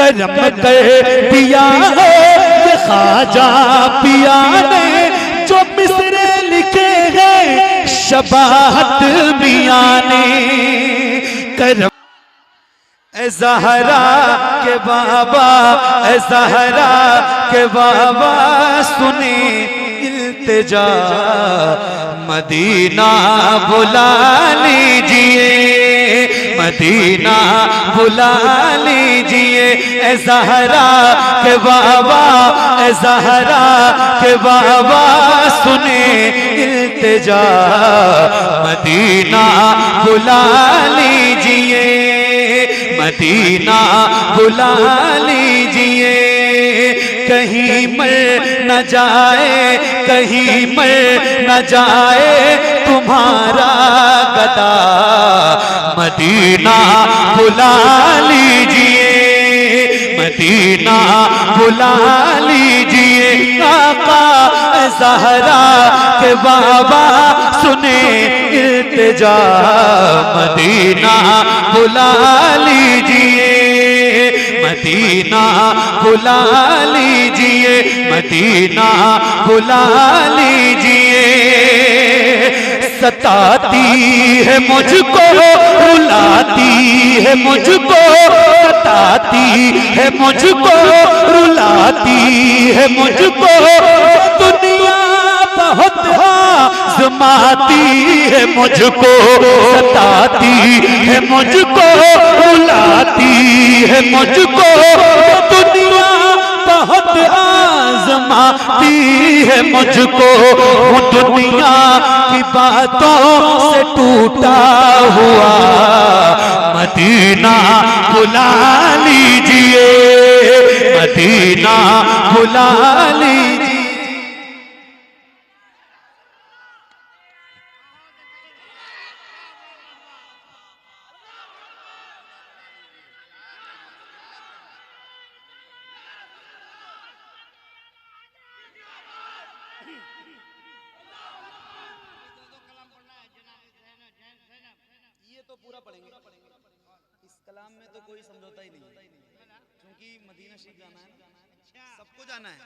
करम कर दिया है ये ख्वाजा पिया ने, जो मिसरे लिखे हैं शबाहत मियां ने। करम ए ज़हरा के बाबा, ए ज़हरा के बाबा सुने इल्तिजा, मदीना बुला लीजिए, मदीना बुला लीजिए। ए ज़हरा के बाबा, ए ज़हरा के बाबा सुने इल्तिजा, मदीना बुला लीजिए, मदीना बुला लीजिए। कहीं मर न जाए, कहीं मर न जाए तुम्हारा गदा, मदीना बुला लीजिए, मदीना बुला लीजिए। आका ज़हरा के बाबा सुने इल्तिजा, मदीना बुला लीजिए, मदीना बुला लीजिए, मदीना बुला लीजिए। सताती है मुझको, रुलाती है मुझको, सताती है मुझको, रुलाती है मुझको, दुनिया बहुत आज़माती है मुझको, सताती है मुझको, रुलाती है मुझको, दुनिया बहुत आज़माती है मुझको। वो दुनिया की बातों से टूटा हुआ, मदीना बुला लीजिए, मदीना बुला लीजिए। ये तो पूरा पढ़ेंगे, इस कलाम में तो कोई समझौता ही नहीं है, क्योंकि मदीना शरीफ जाना है, सबको जाना है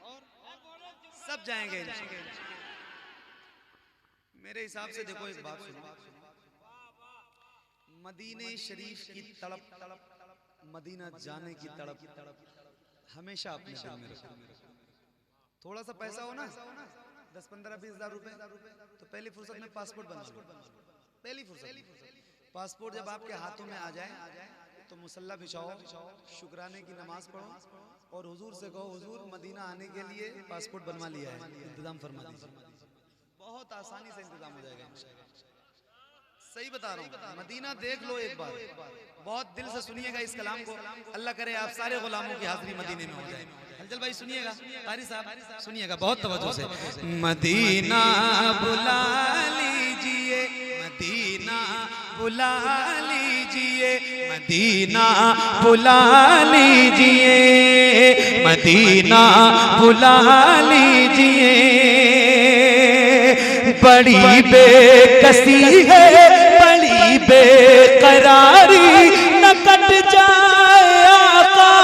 और सब जाएंगे। मेरे हिसाब से देखो, एक बात सुनो, मदीने शरीफ की तड़प, मदीना जाने की तड़प हमेशा अपने दिल में रखो। थोड़ा सा पैसा हो ना, 10, 15, 20 हज़ार रुपए, तो पहली फुर्सत में पासपोर्ट बना लो, पहली फुर्सत। पासपोर्ट जब आपके हाथों में आ जाए तो मुसल्ला बिछाओ, शुक्राने की नमाज पढ़ो और हुजूर से कहो, हुजूर मदीना आने के लिए पासपोर्ट बनवा लिया है, इंतजाम फरमा दीजिए। बहुत आसानी से इंतजाम हो जाएगा, सही बता रहा हूँ। मदीना देख लो एक बार, बहुत दिल से सुनिएगा इस कलाम को। अल्लाह करे आप सारे गुलामों की हाजिरी मदीने में हो जाए। हलचल भाई सुनिएगा, कारी साहब सुनिएगा बहुत तवज्जो से। मदीना बुला लीजिए, मदीना बुला लीजिए, मदीना बुला लीजिए, मदीना बुला लीजिए। बड़ी बेकसी है, बड़ी बेकरारी, न कट जाए आका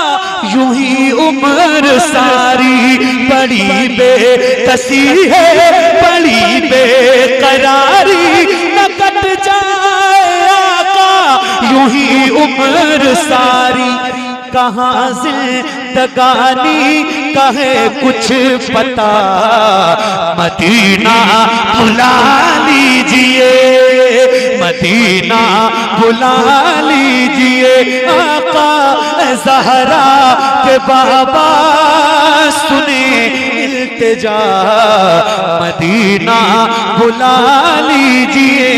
यूं ही उम्र सारी। बड़ी बेकसी है, बड़ी बेकरारी, न कट जाए आका यूं ही उम्र सारी। कहाँ जिंदगानी कहे कुछ पता, मदीना बुला लीजिए, मदीना बुला लीजिए। आका ज़हरा के बाबा सुने इल्तिजा, मदीना बुला लीजिए।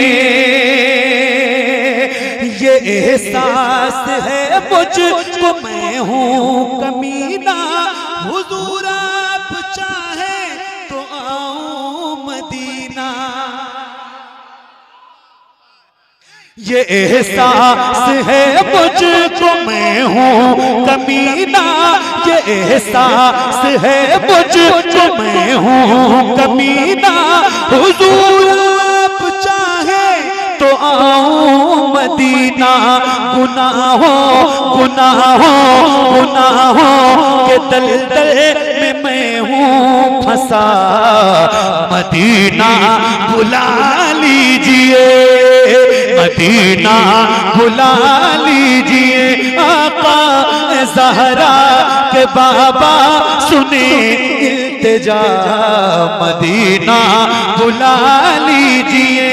ये एहसास है मुझको, मैं हूँ कमीना, हुजूर आप चाहे तो आऊं मदीना। ये एहसास है मुझको, मैं हूँ कमीना, ये एहसास है मुझको, मैं हूँ कमीना, हुजूर आप चाहे तो आऊं मदीना, गुनाहों के दलदल में मैं हूँ फंसा, मदीना बुला लीजिए, मदीना बुला लीजिए। आका ज़हरा के बाबा सुने इल्तिजा, मदीना बुला लीजिए,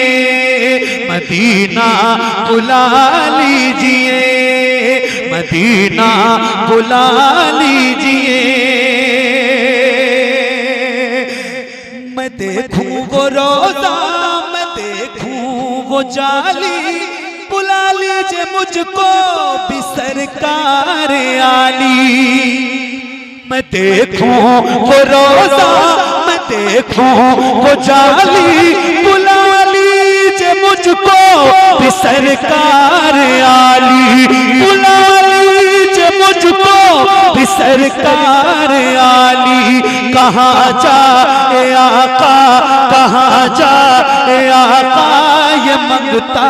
मदीना बुला लीजिए, मदीना बुला लीजिए। मैं देखूं वो रोज़ा, मैं देखूं वो जाली, बुला लीजिए मुझको भी सरकार आली। मैं देखूं वो रोज़ा, मैं देखूं वो जाली, बुला लीजिए मुझको भी सरकार आली, बुला लीजिए मुझको भी सरकार आली। कहाँ जाए आका, कहाँ जाए आका, ये मंगता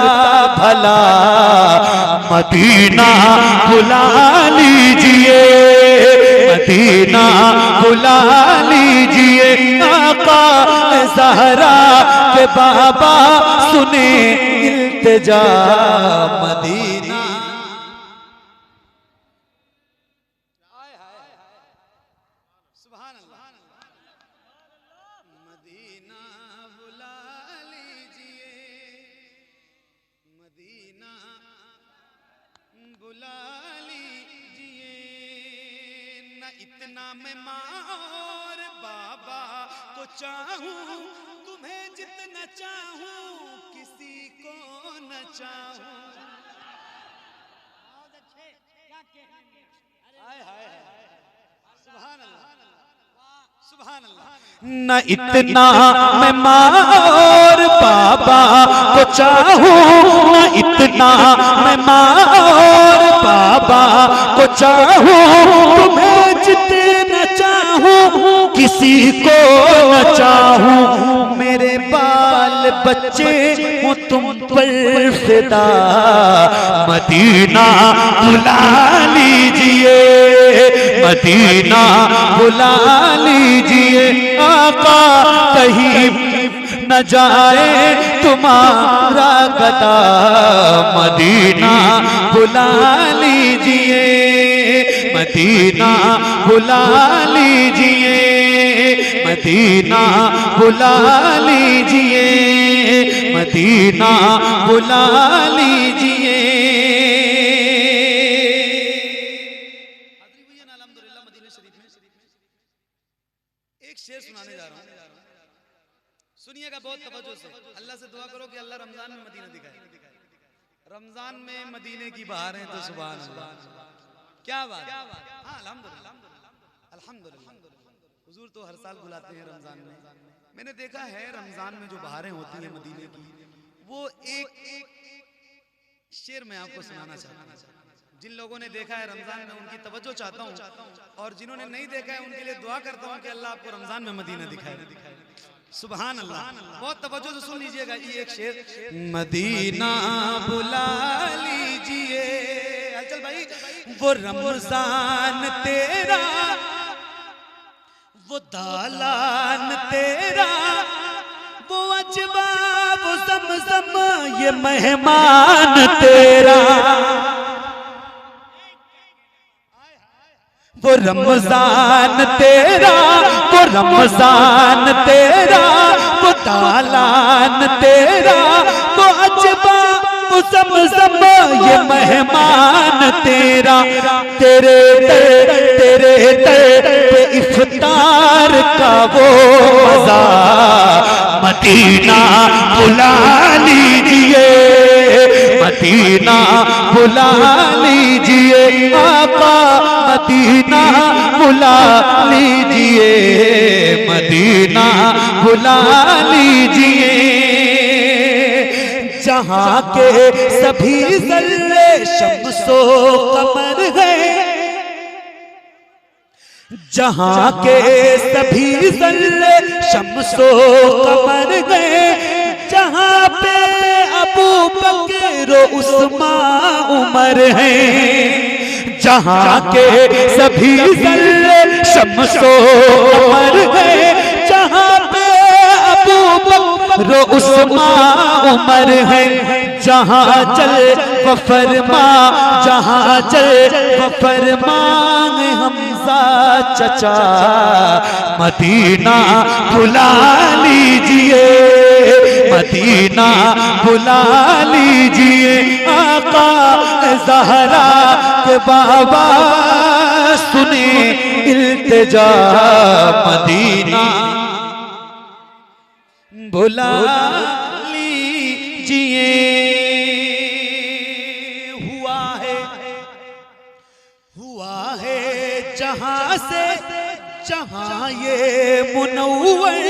भला, मदीना बुला लीजिए, मदीना बुला लीजिए। आका ज़हरा के बाबा सुने इल्तिजा, मदीना। सुभान अल्लाह, मदीना बुला लीजिए, मदीना बुला लीजिए। न इतना मैं माँ और बाबा को चाहूं, तुम्हें जितना चाहूं किसी को न चाहूं। सुभान अल्लाह, सुभान अल्लाह। न इतना मैं माँ और बाबा को चाहूं, न इतना मैं माँ और बाबा को चाहूं, तुम्हें जितना चाहूं किसी को न चाहूं। मेरे बाल बच्चे हो तुम पर फिदा, मदीना बुला लीजिए, मदीना बुला लीजिए। आका कहीं न जाए तुम्हारा गदा, मदीना बुला लीजिए, मदीना बुला लीजिए, मदीना बुला लीजिए, मदीना बुला लीजिए। एक शेर सुनाने जा रहा हूं, सुनिएगा बहुत तवज्जो से। अल्लाह से दुआ करो कि अल्लाह रमजान में मदीना दिखाए। रमजान में मदीने की बहारें तो सुभान अल्लाह, क्या बात। हाँ अल्हम्दुलिल्लाह, अल्हम्दुलिल्लाह। हुजूर तो हर साल बुलाते हैं रमजान में। मैंने देखा है रमजान में जो बहारें होती हैं मदीने की, वो एक शेर मैं आपको सुनाना चाहता हूँ। जिन लोगों ने देखा है रमजान में उनकी तवज्जो चाहता हूँ, और जिन्होंने नहीं देखा है उनके लिए दुआ करता हूँ कि अल्लाह आपको रमजान में मदीना दिखाए। सुभान अल्लाह, बहुत तवज्जो से सुन लीजिएगा। ये एक शेर, मदीना बुला लीजिए, चल भाई। वो रमजान तेरा, वो दालान तेरा, वो अजबा वो ज़मज़म ये मेहमान तेरा। वो रमजान तेरा, वो रमजान तेरा, वो दालान तेरा, वो अजबा वो ज़मज़म ये मेहमान तेरा। तेरे दर पे इफ्तार का वो मज़ा, मदीना बुला लीजिए, मदीना बुला लीजिए। आका मदीना बुला लीजिए, मदीना बुला लीजिए। जहाँ के सभी ज़र्रे शम्सो कमर गए, जहाँ के सभी ज़र्रे शम्सो कमर गए, जहाँ पे अबू बकर उस्मान उमर हैं, जहाँ के सभी जर्रे शम्सो कमर है, जहाँ पे अबू बकर उस्मान उमर है, जहाँ चल वो फरमा, जहाँ चल वो फरमान हमजा चचा, मदीना बुला लीजिए, मदीना बुला लीजिए, आका ज़हरा के बाबा सुने इल्तिजा, मदीना बुला लीजिए। हुआ है जहां से जहां ये मुनव्वर,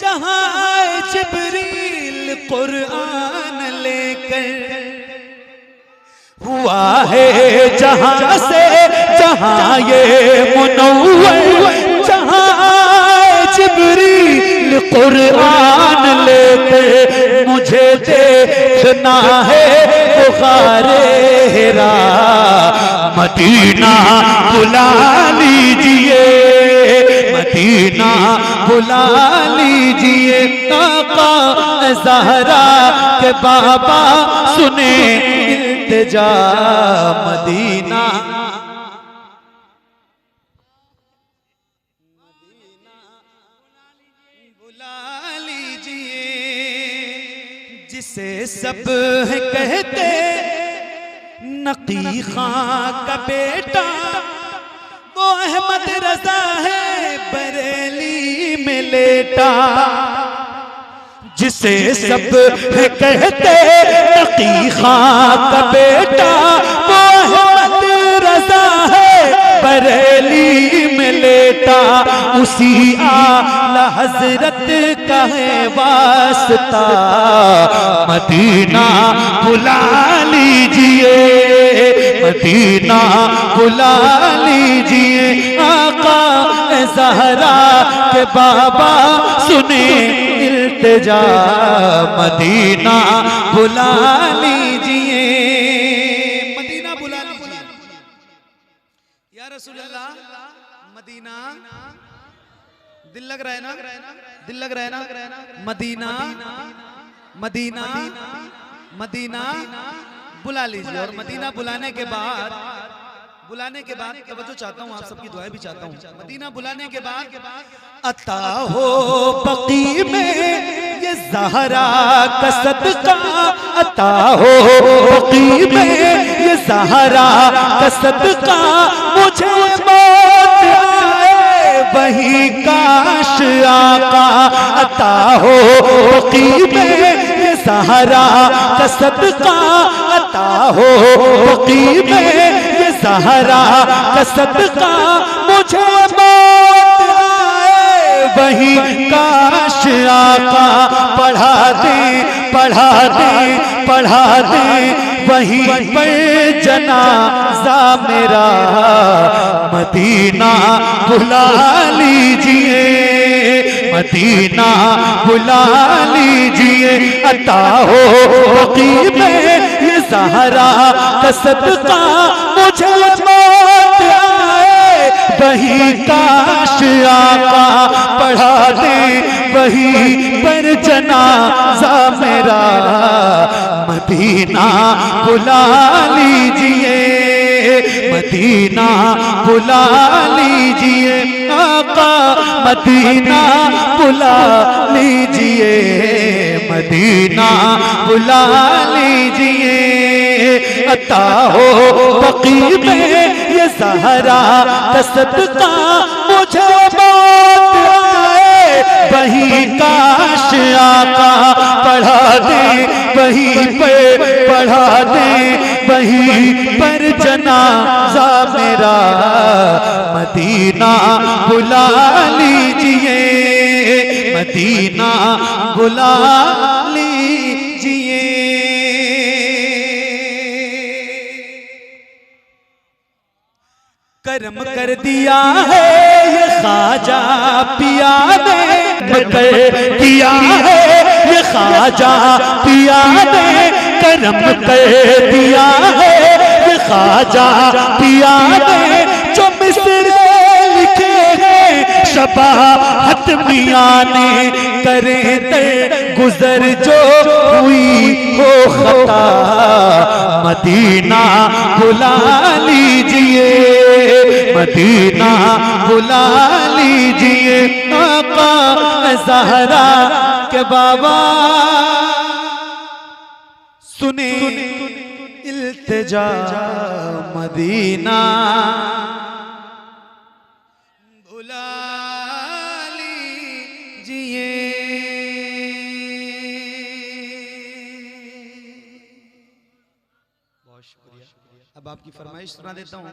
जहां जिब्रील कुरान लेकर, हुआ है जहां से जहां ये मुनव्वर, जहां जिब्रील कुरान लेकर, मुझे देखना है बुखारे हिरा, मदीना बुला लीजिए, मदीना बुला लीजिए, आका ज़हरा के बाबा सुने इल्तिजा, मदीना बुला लीजिए, जिसे सब कहते नकी खां का बेटा, वो अहमद रजा है बरेली में लेटा, जिसे सब कहते नकी खां का बेटा, वो अहमद रजा है बरेली में लेटा, उसी आला हजरत का है वास्ता, मदीना बुला लीजिए, मदीना बुला लीजिए, आका ज़हरा के बाबा सुने इल्तिजा, मदीना बुला लीजिए, मदीना बुला लीजिए, या रसूल अल्लाह, मदीना दिल लग रहा है ना, दिल लग रहा है ना, मदीना मदीना मदीना बुला लीजिए। और मदीना बुलाने के बाद तवज्जो चाहता हूँ, आप सबकी दुआएं भी चाहता हूँ, मदीना बुलाने के बाद अता हो बकी में ये ज़हरा का सदका, अता हो बकी में ये ज़हरा का सदका, मुझे मौत आए वही काश आका, अता हो बकी में ये ज़हरा का सदका, अता हो बकी में ये ज़हरा का सदका, मुझे मौत आए वही काश आका, पढ़ा दे पढ़ा दे पढ़ा दे वहीं पर जनाजा मेरा, मदीना बुला लीजिए, मदीना बुला लीजिए, अता हो बकी में ये ज़हरा का सदका, मुझे मौत आए वही काश आका, पढ़ा दे वहीं पर जनाजा मेरा, मदीना बुला लीजिए, मदीना बुला लीजिए, आका मदीना बुला लीजिए, मदीना बुला लीजिए, अता हो बकी में ये ज़हरा का सदका, मुझे मौत आए वही काश आका, पढ़ा दे वहीं पर पढ़ा दे वहीं पर जनाजा मेरा, मदीना बुला लीजिए, मदीना बुला लीजिए। कर्म कर दिया है ये ख्वाजा पिया ने, कर दिया है ये ख्वाजा पिया ने, करम कर दिया है ये ख्वाजा पिया ने जो मिसरे लिखे हैं शबाहत मियां ने करे ते गुजर जो हुई हो खता मदीना बुला लीजिए मदीना बुला लीजिए आका ज़हरा के बाबा सुने इल्तिजा मदीना बुला लीजिए। बहुत शुक्रिया। अब आपकी फरमाइश सुना देता हूँ।